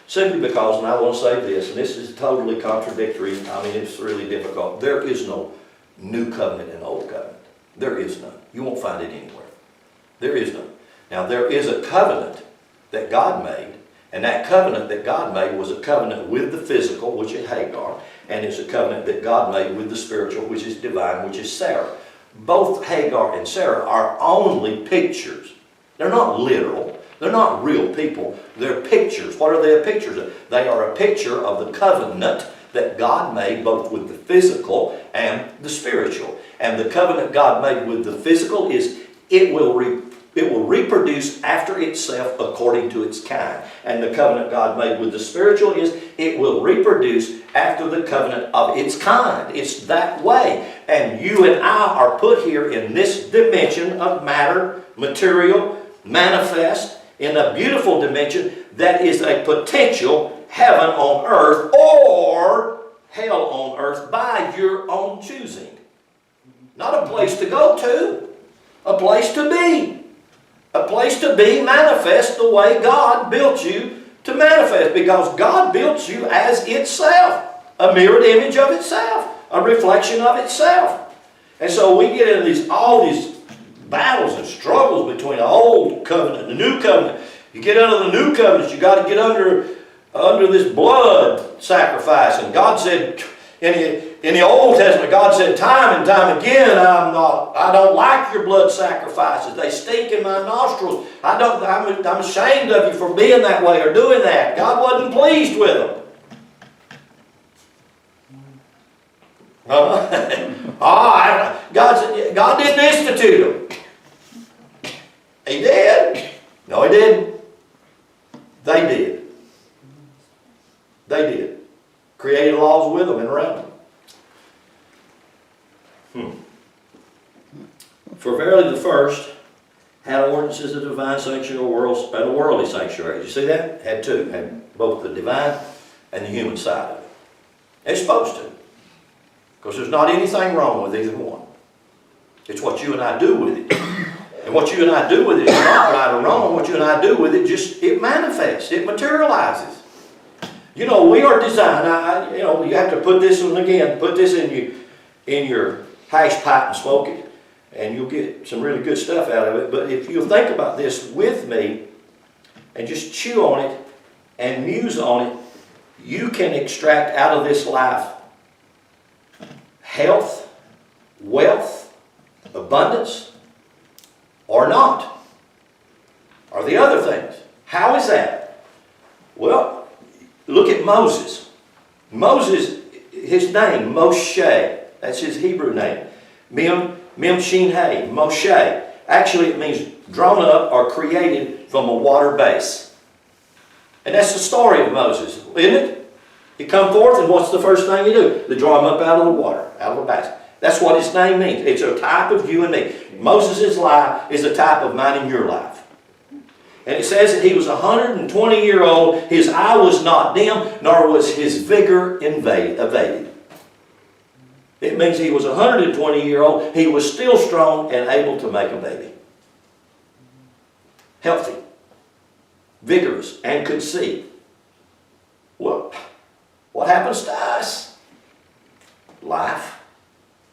Simply because, and I want to say this, and this is totally contradictory, I mean it's really difficult. There is no new covenant and old covenant. There is none. You won't find it anywhere. There is none. Now there is a covenant that God made, and that covenant that God made was a covenant with the physical, which is Hagar, and it's a covenant that God made with the spiritual, which is divine, which is Sarah. Both Hagar and Sarah are only pictures. They're not literal. They're not real people. They're pictures. What are they pictures of? They are a picture of the covenant that God made both with the physical and the spiritual. And the covenant God made with the physical is it will reproduce after itself according to its kind. And the covenant God made with the spiritual is it will reproduce after the covenant of its kind. It's that way. And you and I are put here in this dimension of matter, material, manifest, in a beautiful dimension that is a potential heaven on earth or hell on earth by your own choosing. Not a place to go to, a place to be. A place to be manifest the way God built you to manifest, because God built you as itself, a mirrored image of itself, a reflection of itself. And so we get into all these battles and struggles between the old covenant and the new covenant. You get under the new covenant, you got to get under this blood sacrifice. And God said, in the Old Testament, God said time and time again, I don't like your blood sacrifices. They stink in my nostrils. I'm ashamed of you for being that way or doing that. God wasn't pleased with them. God didn't institute them. He did. No, He didn't. They did. They did. Created laws with them and around them. For verily the first had ordinances of divine sanctuary and a worldly sanctuary. Did you see that? Had two. Had both the divine and the human side of it. It's supposed to. Because there's not anything wrong with either one. It's what you and I do with it. And what you and I do with it is not right or wrong. What you and I do with it, it manifests. It materializes. You know, we are designed. You have to put this one again. Put this in your hash pipe and smoke it, and you'll get some really good stuff out of it. But if you'll think about this with me, and just chew on it and muse on it, you can extract out of this life health, wealth, abundance, or not, or the other things. How is that? Well, look at Moses. Moses, his name, Moshe, that's his Hebrew name. Mem Shin He, Moshe. Actually, it means drawn up or created from a water base. And that's the story of Moses, isn't it? He come forth, and what's the first thing you do? They draw him up out of the water, out of a basket. That's what his name means. It's a type of you and me. Moses' life is a type of mine and your life. And it says that he was 120-year-old. His eye was not dim, nor was his vigor abated. It means he was 120-year-old. He was still strong and able to make a baby. healthy, vigorous, and could see. Well, what happens to us? Life.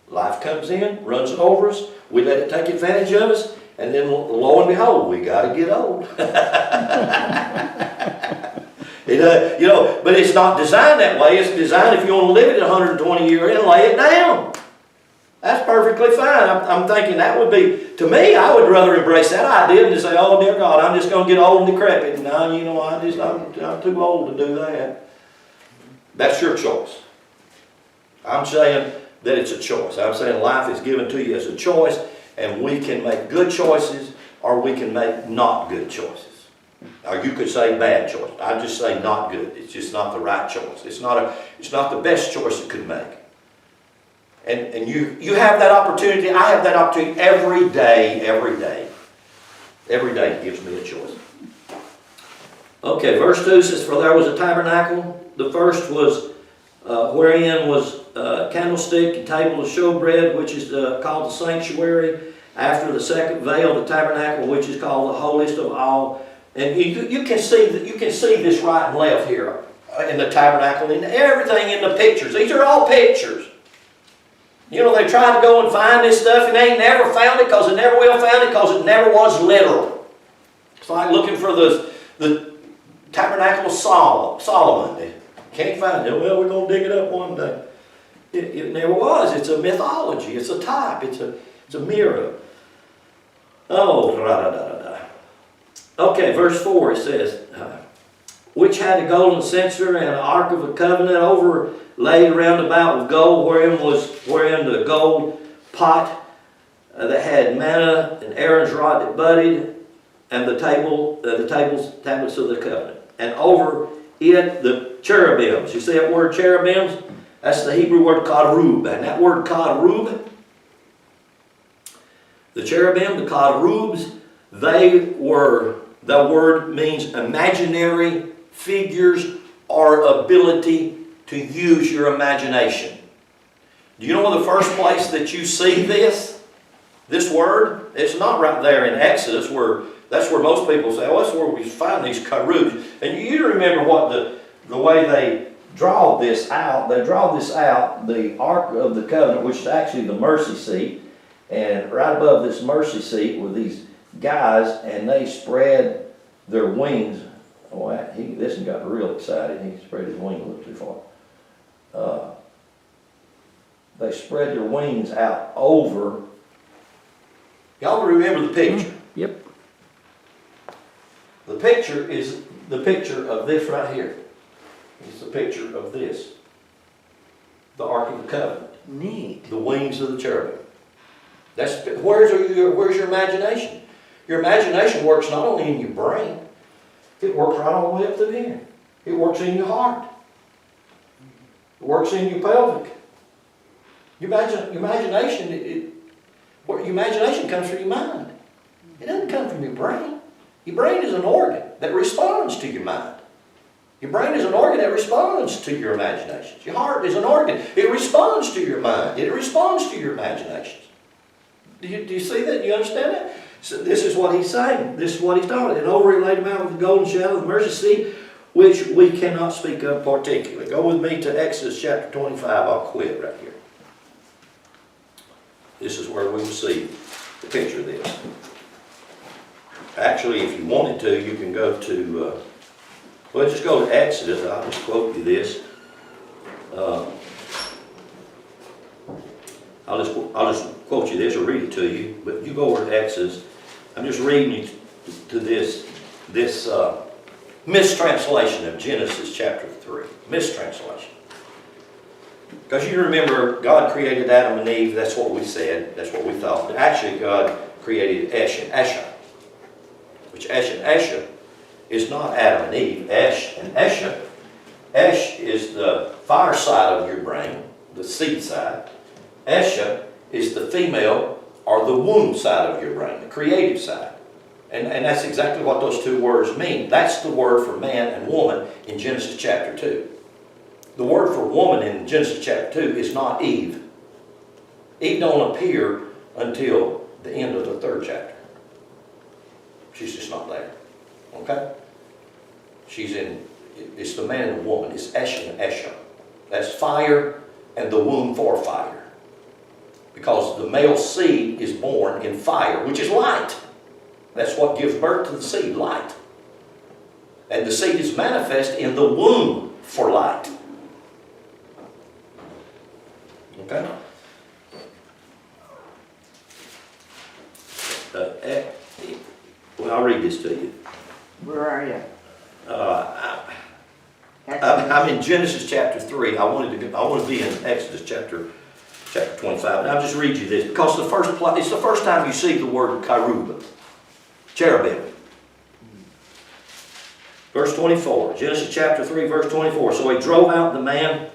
Life comes in, runs over us, we let it take advantage of us, and then lo and behold, we got to get old. But it's not designed that way. It's designed if you want to live it at 120 years and lay it down. That's perfectly fine. I'm thinking that would be, to me, I would rather embrace that idea than to say, oh, dear God, I'm just going to get old and decrepit. No, I'm too old to do that. That's your choice. I'm saying that it's a choice. I'm saying life is given to you as a choice, and we can make good choices or we can make not good choices. Or you could say bad choice. I just say not good. It's just not the right choice. It's not the best choice you could make. And you have that opportunity. I have that opportunity every day. Every day gives me a choice. Okay, verse 2 says, for there was a tabernacle. The first was wherein was a candlestick and table of showbread, which is called the sanctuary. After the second veil, the tabernacle, which is called the holiest of all. And you can see this right and left here in the tabernacle and everything in the pictures. These are all pictures. You know, they tried to go and find this stuff and they ain't never found it because they never will find it because it never was literal. It's like looking for the tabernacle of Solomon. They can't find it. Well, we're going to dig it up one day. It never was. It's a mythology. It's a type. It's a mirror. Oh, da-da-da-da-da. Okay, verse 4, it says, which had a golden censer and an ark of the covenant overlaid round about with gold, wherein the gold pot that had manna and Aaron's rod that budded, and the tablets of the covenant. And over it the cherubims. You see that word cherubims? That's the Hebrew word kadrub. And that word kadrub, the cherubim, the kadrubs, the word means imaginary figures or ability to use your imagination. Do you know the first place that you see this word? It's not right there in Exodus that's where most people say, oh, that's where we find these cherubs. And you remember what the way they draw this out. They draw this out, the Ark of the Covenant, which is actually the mercy seat. And right above this mercy seat were these guys, and they spread their wings. Oh, this one got real excited. He spread his wings a little too far. They spread their wings out over. Y'all remember the picture? Yep. The picture is the picture of this right here. It's the picture of this. The Ark of the Covenant. Neat. The wings of the cherubim. Where's your imagination? Your imagination works not only in your brain, it works right all the way up to here. It works in your heart. It works in your pelvic. Your imagination comes from your mind. It doesn't come from your brain. Your brain is an organ that responds to your mind. Your brain is an organ that responds to your imaginations. Your heart is an organ. It responds to your mind. It responds to your imaginations. Do you see that? Do you understand that? So this is what he's saying. This is what he's talking about. And over it laid him out with the golden shadow of the mercy seat, which we cannot speak of particularly. Go with me to Exodus chapter 25. I'll quit right here. This is where we will see the picture of this. Actually, if you wanted to, you can go to, well, just go to Exodus. I'll just quote you this. I'll just quote you this or read it to you. But you go over to Exodus. I'm just reading you to this mistranslation of Genesis chapter 3. Mistranslation. Because you remember, God created Adam and Eve. That's what we said. That's what we thought. But actually, God created Esh and Esha. Which Esh and Esha is not Adam and Eve. Esh and Esha. Esh is the fire side of your brain, the seed side. Esha is the female or the womb side of your brain, the creative side. And that's exactly what those two words mean. That's the word for man and woman in Genesis chapter 2. The word for woman in Genesis chapter 2 is not Eve. Eve don't appear until the end of the 3rd chapter. She's just not there. Okay? It's the man and the woman. It's Esha and Esha. That's fire and the womb for fire. Because the male seed is born in fire, which is light. That's what gives birth to the seed, light. And the seed is manifest in the womb for light. Okay? Well, I'll read this to you. Where are you? I'm in Genesis chapter 3. I want to be in Exodus chapter 25. And I'll just read you this because it's the first time you see the word cherub, cherubim. Verse 24, Genesis chapter 3, verse 24. So he drove out the man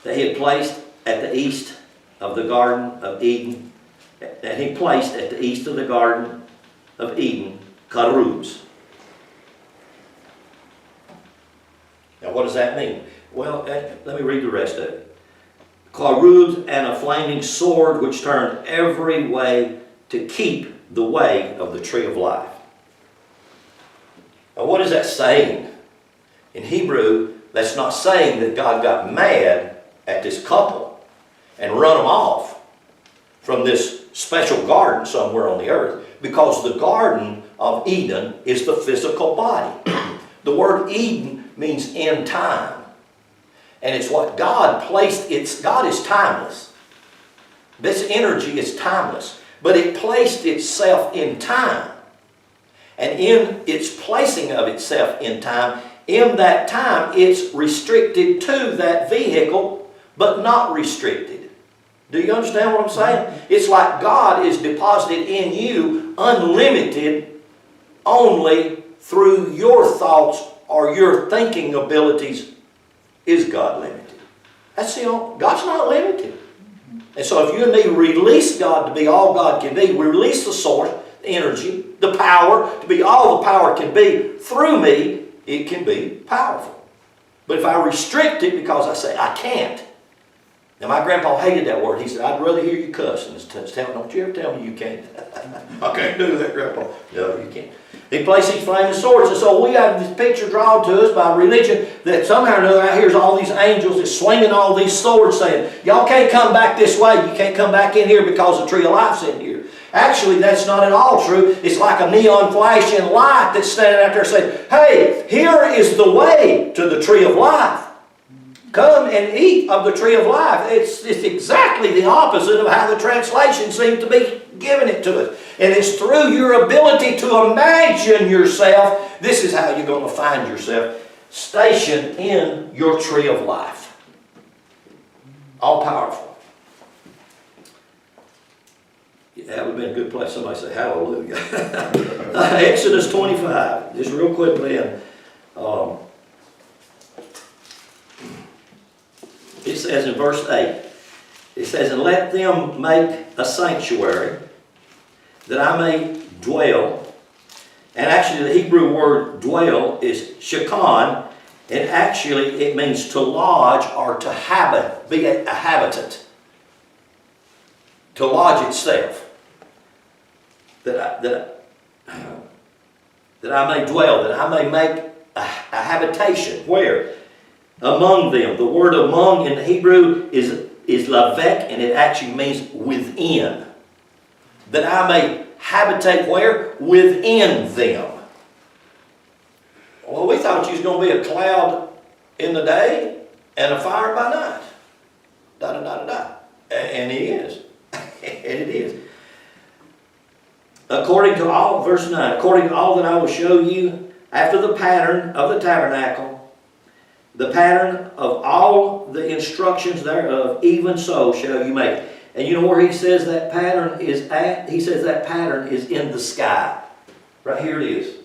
that he had placed at the east of the Garden of Eden, and he placed at the east of the Garden of Eden cherubs. Now what does that mean? Well, let me read the rest of it. Cherubs and a flaming sword which turned every way to keep the way of the tree of life. Now what is that saying? In Hebrew, that's not saying that God got mad at this couple and run them off from this special garden somewhere on the earth. Because the Garden of Eden is the physical body. The word Eden means in time. And it's what God placed. God is timeless. This energy is timeless. But it placed itself in time. And in its placing of itself in time, in that time, it's restricted to that vehicle, but not restricted. Do you understand what I'm saying? It's like God is deposited in you unlimited only through your thoughts or your thinking abilities. Is God limited? That's God's not limited. And so if you and me release God to be all God can be, we release the source, the energy, the power to be all the power can be through me, it can be powerful. But if I restrict it because I say I can't. Now my grandpa hated that word. He said, I'd rather hear you cuss than tell. Don't you ever tell me you can't. I can't do that, Grandpa. No, you can't. He placed these flaming swords. And so we have this picture drawn to us by religion that somehow or another out here's all these angels that's swinging all these swords saying, y'all can't come back this way. You can't come back in here because the tree of life's in here. Actually, that's not at all true. It's like a neon flashing light that's standing out there saying, hey, here is the way to the tree of life. Come and eat of the tree of life. It's exactly the opposite of how the translation seems to be giving it to us. And it's through your ability to imagine yourself, this is how you're going to find yourself stationed in your tree of life. All powerful. Yeah, that would have been a good place. Somebody say hallelujah. Exodus 25. Just real quickly. It says in verse 8, it says, and let them make a sanctuary that I may dwell. And actually the Hebrew word dwell is shekhan, and actually it means to lodge or to habit, be a habitant. To lodge itself. That I may dwell, that I may make a habitation. Where? Among them. The word among in the Hebrew is lavek, and it actually means within. That I may habitate where? Within them. Well, we thought you was going to be a cloud in the day and a fire by night. Da-da-da-da-da. And it is. And it is. According to all, verse 9, according to all that I will show you after the pattern of the tabernacle, the pattern of all the instructions thereof, even so shall you make. And you know where he says that pattern is at? He says that pattern is in the sky. Right here it is.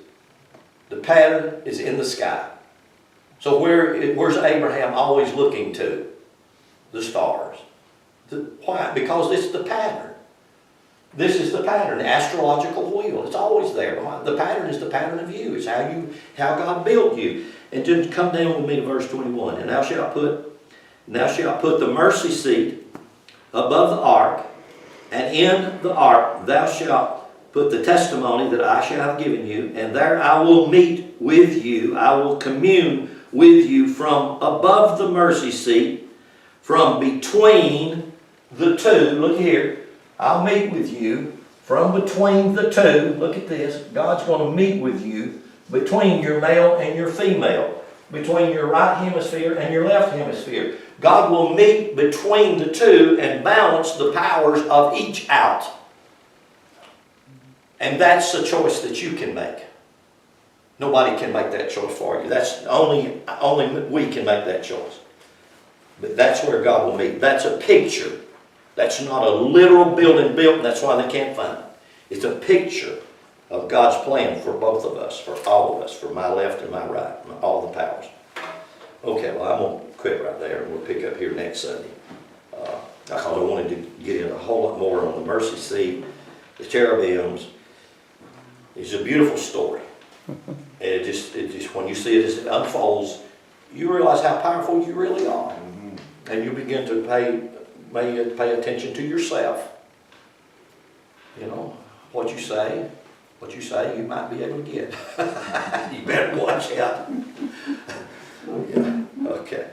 The pattern is in the sky. So where's Abraham always looking to? The stars. Why? Because it's the pattern. This is the pattern, the astrological wheel. It's always there. The pattern is the pattern of you. It's how God built you. And just come down with me to verse 21. And thou shalt put the mercy seat above the ark, and in the ark thou shalt put the testimony that I shall have given you, and there I will meet with you. I will commune with you from above the mercy seat, from between the two. Look here. I'll meet with you from between the two. Look at this. God's going to meet with you between your male and your female, between your right hemisphere and your left hemisphere. God will meet between the two and balance the powers of each out. And that's a choice that you can make. Nobody can make that choice for you. That's only we can make that choice. But that's where God will meet. That's a picture. That's not a literal building built, and that's why they can't find it. It's a picture of God's plan for both of us, for all of us, for my left and my right, all the powers. Okay, well, I'm going to quit right there, and we'll pick up here next Sunday. I wanted to get in a whole lot more on the mercy seat, the cherubims. It's a beautiful story. And it just when you see it as it unfolds, you realize how powerful you really are. And you begin to pay attention to yourself. You know, what you say, you might be able to get. You better watch out. Yeah. Okay.